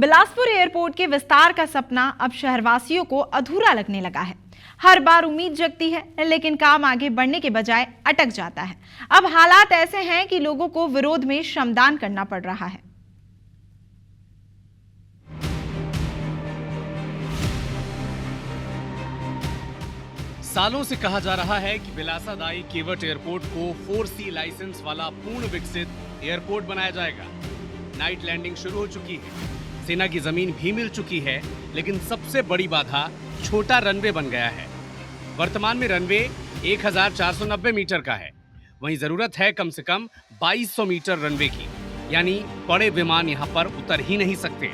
Bilaspur airport के विस्तार का सपना अब शहरवासियों को अधूरा लगने लगा है। हर बार उम्मीद जगती है, लेकिन काम आगे बढ़ने के बजाय अटक जाता है। अब हालात ऐसे हैं कि लोगों को विरोध में श्रमदान करना पड़ रहा है। सालों से कहा जा रहा है कि बिलासादाई केवट एयरपोर्ट को 4C लाइसेंस वाला पूर्ण विकसित एयरपोर्ट बनाया जाएगा। नाइट लैंडिंग शुरू हो चुकी है, सेना की जमीन भी मिल चुकी है, लेकिन सबसे बड़ी बाधा छोटा रनवे बन गया है। वर्तमान में रनवे 1490 मीटर का है, वहीं जरूरत है कम से कम 2200 मीटर रनवे की, यानी बड़े विमान यहाँ पर उतर ही नहीं सकते।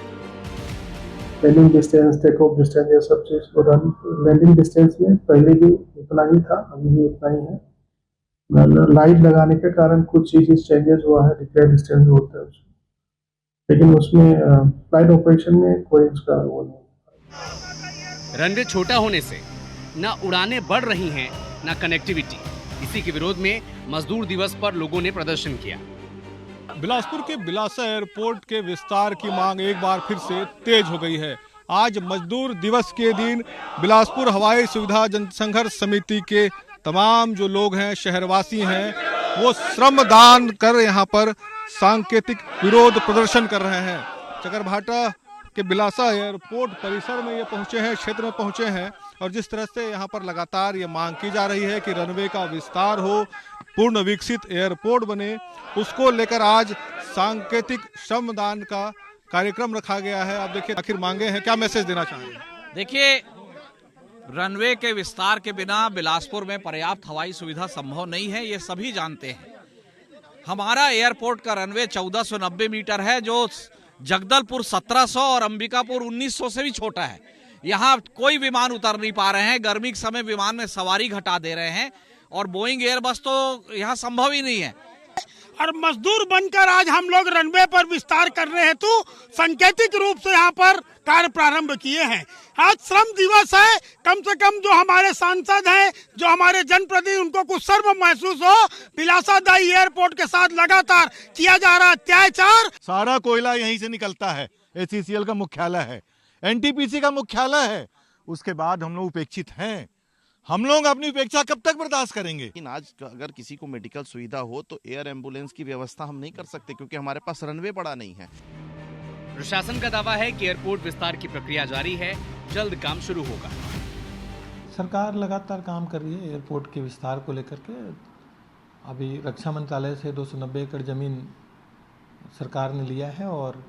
Landing distance, take off distance, ये सब चीज लैंडिंग डिस्टेंस में पहले भी उतना ही था, अभी भी उतना ही है। लाइट लगाने के कारण कुछ चीजें चेंजेस हुआ है, डिक्लेयर डिस्टेंस होता है उसमें, लेकिन उसमें फ्लाइट ऑपरेशन में कोई उसका वो नहीं। रनवे छोटा होने से न उड़ानें बढ़ रही हैं, न कनेक्टिविटी। इसी के विरोध में मजदूर दिवस पर लोगों ने प्रदर्शन किया। बिलासपुर के बिलासा एयरपोर्ट के विस्तार की मांग एक बार फिर से तेज हो गई है। आज मजदूर दिवस के दिन बिलासपुर हवाई सुविधा जनसंघर्ष समिति के तमाम जो लोग हैं, शहरवासी हैं, वो श्रमदान कर यहाँ पर सांकेतिक विरोध प्रदर्शन कर रहे हैं। चकरभाटा के बिलासा एयरपोर्ट परिसर में ये पहुंचे हैं, क्षेत्र में पहुंचे हैं, और जिस तरह से यहाँ पर लगातार ये मांग की जा रही है कि रनवे का विस्तार हो, पूर्ण विकसित एयरपोर्ट बने, उसको लेकर आज सांकेतिक श्रमदान का कार्यक्रम रखा गया है। आप देखिए आखिर मांगे हैं, क्या मैसेज देना चाहेंगे? देखिए, रनवे के विस्तार के बिना बिलासपुर में पर्याप्त हवाई सुविधा संभव नहीं है, ये सभी जानते हैं। हमारा एयरपोर्ट का रनवे 1490 मीटर है, जो जगदलपुर 1700 और अंबिकापुर 1900 से भी छोटा है। यहाँ कोई विमान उतर नहीं पा रहे हैं, गर्मी के समय विमान में सवारी घटा दे रहे हैं, और बोइंग एयरबस तो यहाँ संभव ही नहीं है। और मजदूर बनकर आज हम लोग रनवे पर विस्तार करने हेतु सांकेतिक रूप से यहाँ पर कार्य प्रारंभ किए हैं। आज श्रम दिवस है, कम से कम जो हमारे सांसद हैं, जो हमारे जनप्रतिनिधि, उनको कुछ शर्म महसूस हो। बिलासादाई एयरपोर्ट के साथ लगातार किया जा रहा अत्याचार। सारा कोयला यहीं से निकलता है, ACCL का मुख्यालय है, NTPC का मुख्यालय है, उसके बाद हम लोग उपेक्षित हैं। हम लोग अपनी उपेक्षा कब तक बर्दाश्त करेंगे? लेकिन आज अगर किसी को मेडिकल सुविधा हो तो एयर एम्बुलेंस की व्यवस्था हम नहीं कर सकते, क्योंकि हमारे पास रनवे बड़ा नहीं है। प्रशासन का दावा है कि एयरपोर्ट विस्तार की प्रक्रिया जारी है, जल्द काम शुरू होगा। सरकार लगातार काम कर रही है एयरपोर्ट के विस्तार को लेकर के। अभी रक्षा मंत्रालय से 290 एकड़ जमीन सरकार ने लिया है, और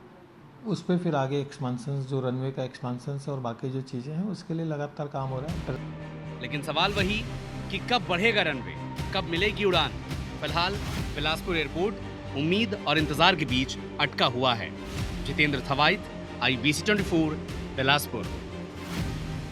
उस पर फिर आगे एक्सपांशन, जो रनवे का एक्सपांशन और बाकी जो चीज़ें हैं, उसके लिए लगातार काम हो रहा है। लेकिन सवाल वही कि कब बढ़ेगा रनवे, कब मिलेगी उड़ान। फिलहाल बिलासपुर एयरपोर्ट उम्मीद और इंतजार के बीच अटका हुआ है। जितेंद्र थवाइट, IBC 24, बिलासपुर।